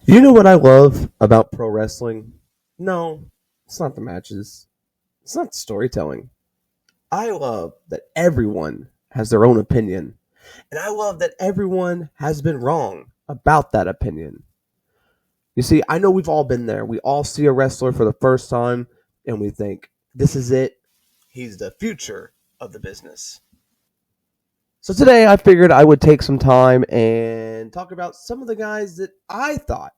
You know what I love about pro wrestling? No, it's not the matches. It's not the storytelling. I love that everyone has their own opinion. And I love that everyone has been wrong about that opinion. You see, I know we've all been there. We all see a wrestler for the first time and we think, this is it. He's the future of the business. So today I figured I would take some time and talk about some of the guys that I thought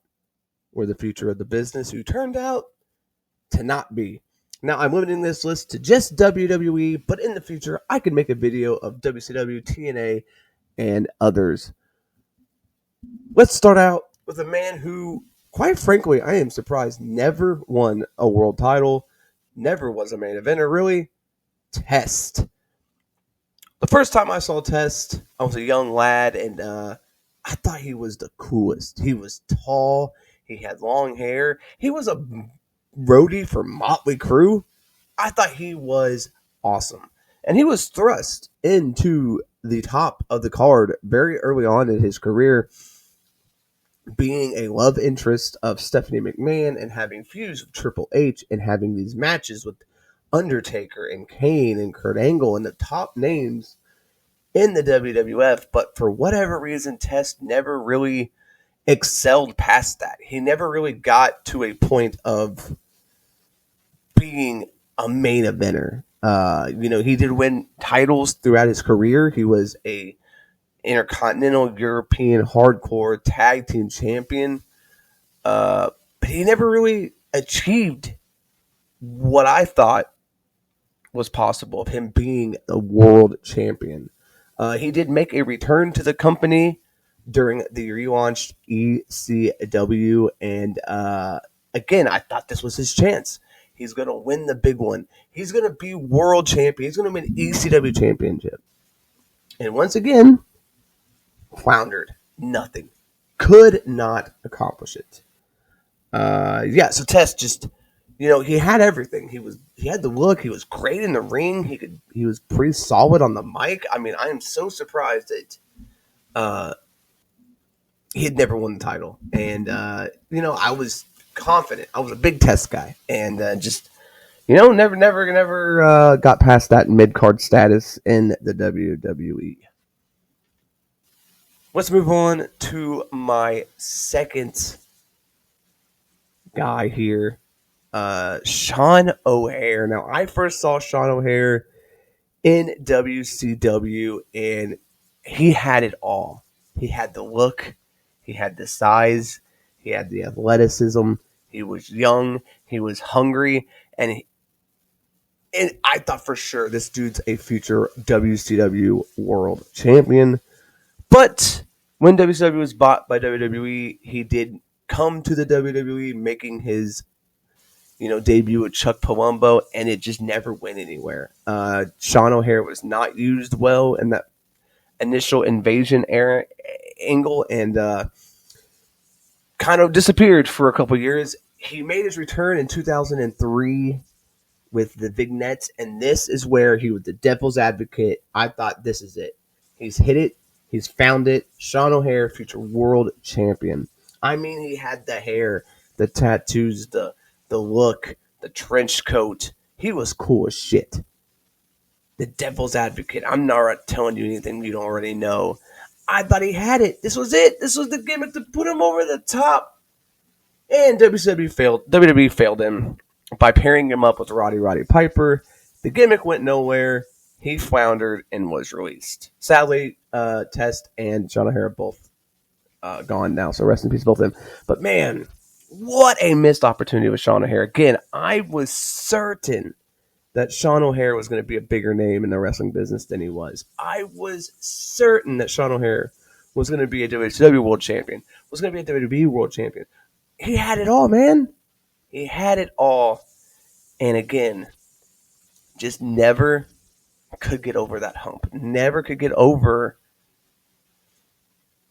were the future of the business who turned out to not be. Now, I'm limiting this list to just WWE, but in the future, I could make a video of WCW, TNA, and others. Let's start out with a man who, quite frankly, I am surprised never won a world title, never was a main eventer, really. Test. The first time I saw Test, I was a young lad, and I thought he was the coolest. He was tall, he had long hair, he was a roadie for Motley Crue. I thought he was awesome. And he was thrust into the top of the card very early on in his career, being a love interest of Stephanie McMahon and having feuds with Triple H and having these matches with Undertaker and Kane and Kurt Angle and the top names in the WWF. But for whatever reason, Test never really excelled past that. He never really got to a point of being a main eventer. He did win titles throughout his career. He was a Intercontinental European Hardcore Tag Team Champion. But he never really achieved what I thought was possible of him being a world champion. He did make a return to the company during the relaunched ECW, and again, I thought this was his chance. He's going to win the big one. He's going to be world champion. He's going to win ECW championship. And once again, floundered. Nothing. Could not accomplish it. So Test just, he had everything. He had the look. He was great in the ring. He was pretty solid on the mic. I mean, I am so surprised that he had never won the title. And I was confident. I was a big Test guy, and never got past that mid-card status in the WWE. Let's move on to my second guy here, Sean O'Haire. Now, I first saw Sean O'Haire in WCW, and he had it all. He had the look, he had the size, he had the athleticism, he was young, he was hungry, and I thought for sure this dude's a future WCW world champion. But when WCW was bought by WWE, he did come to the WWE, making his debut with Chuck Palumbo, and it just never went anywhere. Sean O'Haire was not used well in that initial invasion era angle, and kind of disappeared for a couple years. He made his return in 2003 with the vignettes, and this is where he was the devil's advocate. I thought, this is it. He's hit it. He's found it. Sean O'Haire, future world champion. I mean, he had the hair, the tattoos, the look, the trench coat. He was cool as shit. The devil's advocate. I'm not telling you anything you don't already know. I thought he had it. This was it. This was the gimmick to put him over the top. And WWE failed him by pairing him up with Roddy Piper. The gimmick went nowhere. He floundered and was released. Sadly, Test and Sean O'Haire are both gone now, so rest in peace, both of them. But man, what a missed opportunity with Sean O'Haire. Again, I was certain that Sean O'Haire was going to be a bigger name in the wrestling business than he was. I was certain that Sean O'Haire was going to be a WCW world champion, was going to be a WWE world champion. He had it all, man. He had it all. And again, just never could get over that hump. Never could get over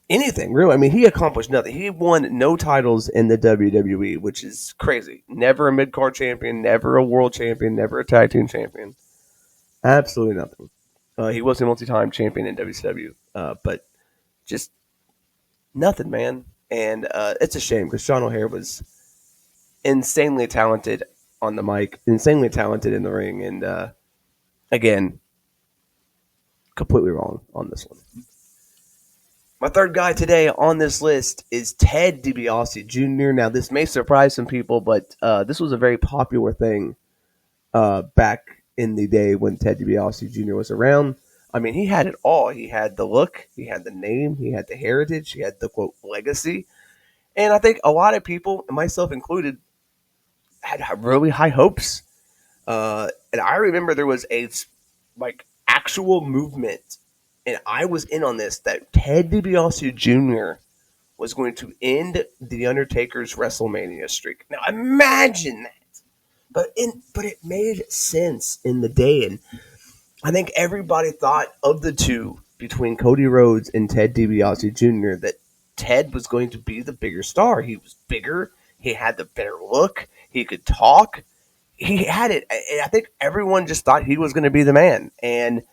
anything, really. I mean, he accomplished nothing. He won no titles in the WWE, which is crazy. Never a mid-card champion, never a world champion, never a tag team champion. Absolutely nothing. He was a multi-time champion in WCW, but just nothing, man. And it's a shame because Sean O'Hare was insanely talented on the mic, insanely talented in the ring, and again, completely wrong on this one. My third guy today on this list is Ted DiBiase Jr. Now, this may surprise some people, but this was a very popular thing back in the day when Ted DiBiase Jr. was around. I mean, he had it all. He had the look, he had the name, he had the heritage, he had the quote legacy. And I think a lot of people, myself included, had really high hopes. And I remember there was a like actual movement, and I was in on this, that Ted DiBiase Jr. was going to end the Undertaker's WrestleMania streak. Now imagine that. But it made sense in the day, and I think everybody thought of the two between Cody Rhodes and Ted DiBiase Jr. that Ted was going to be the bigger star. He was bigger. He had the better look. He could talk. He had it. And I think everyone just thought he was going to be the man. And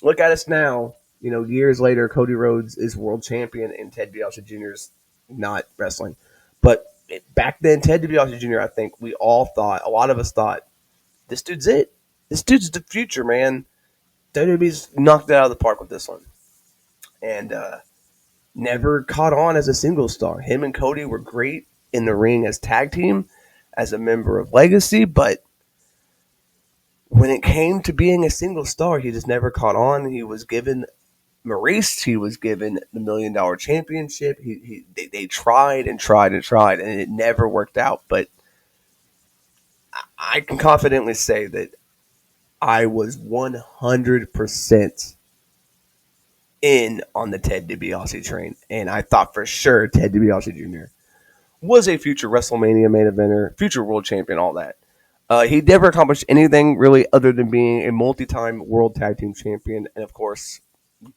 look at us now. You know, years later, Cody Rhodes is world champion and Ted DiBiase Jr. is not wrestling. But back then, Ted DiBiase Jr., I think we all thought, a lot of us thought, this dude's it. This dude's the future, man. WWE's knocked it out of the park with this one. And never caught on as a single star. Him and Cody were great in the ring as tag team, as a member of Legacy, but when it came to being a single star, he just never caught on. He was given Maurice, he was given the $1 Million Championship. They tried and tried and tried, and it never worked out. But I can confidently say that I was 100% in on the Ted DiBiase train, and I thought for sure Ted DiBiase Jr. was a future WrestleMania main eventer, future world champion, all that. He never accomplished anything really other than being a multi-time world tag team champion, and of course,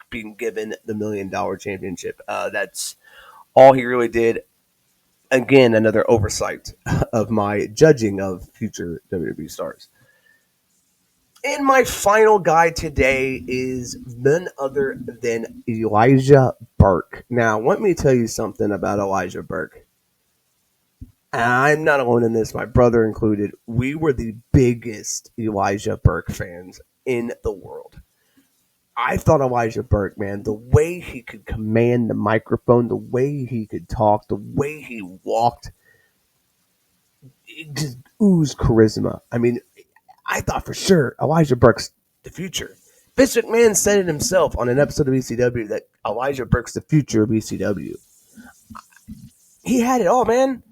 being given the $1 Million Championship. That's all he really did. Again, another oversight of my judging of future WWE stars. And my final guy today is none other than Elijah Burke. Now, let me tell you something about Elijah Burke. I'm not alone in this, my brother included. We were the biggest Elijah Burke fans in the world. I thought Elijah Burke, man, the way he could command the microphone, the way he could talk, the way he walked, it just oozed charisma. I mean, I thought for sure Elijah Burke's the future. Vince McMahon said it himself on an episode of ECW that Elijah Burke's the future of ECW. He had it all, man.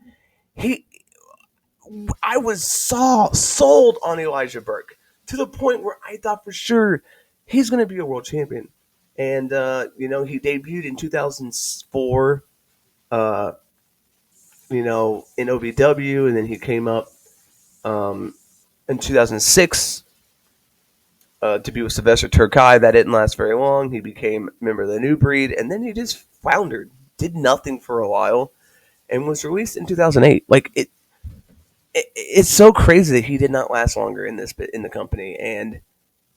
I was sold on Elijah Burke to the point where I thought for sure he's going to be a world champion. And, he debuted in 2004, in OVW, and then he came up in 2006 to be with Sylvester Terkay. That didn't last very long. He became a member of the New Breed, and then he just floundered, did nothing for a while, and was released in 2008. Like, it's so crazy that he did not last longer in the company, and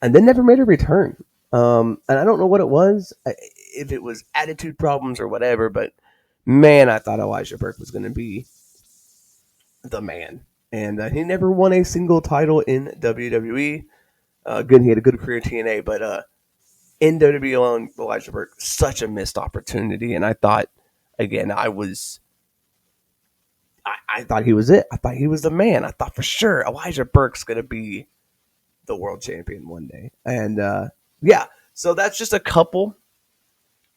then never made a return. And I don't know what it was, if it was attitude problems or whatever, but man, I thought Elijah Burke was going to be the man. And he never won a single title in WWE. Good, he had a good career in TNA, but in WWE alone, Elijah Burke, such a missed opportunity. And I thought, again, I thought he was it. I thought he was the man. I thought for sure Elijah Burke's going to be the world champion one day. And so that's just a couple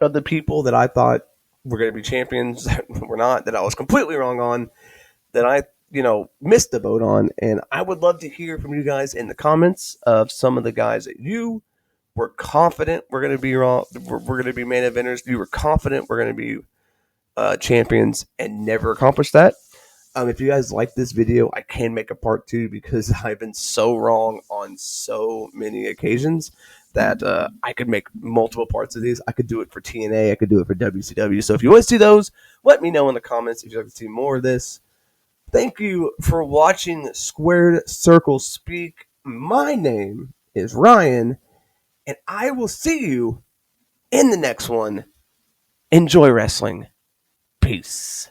of the people that I thought were going to be champions that were not, that I was completely wrong on, that I missed the boat on. And I would love to hear from you guys in the comments of some of the guys that you were confident we're going to be wrong. We're going to be main eventers. You were confident we're going to be champions and never accomplished that. If you guys like this video, I can make a part 2 because I've been so wrong on so many occasions that I could make multiple parts of these. I could do it for TNA. I could do it for WCW. So if you want to see those, let me know in the comments if you'd like to see more of this. Thank you for watching Squared Circle Speak. My name is Ryan, and I will see you in the next one. Enjoy wrestling. Peace.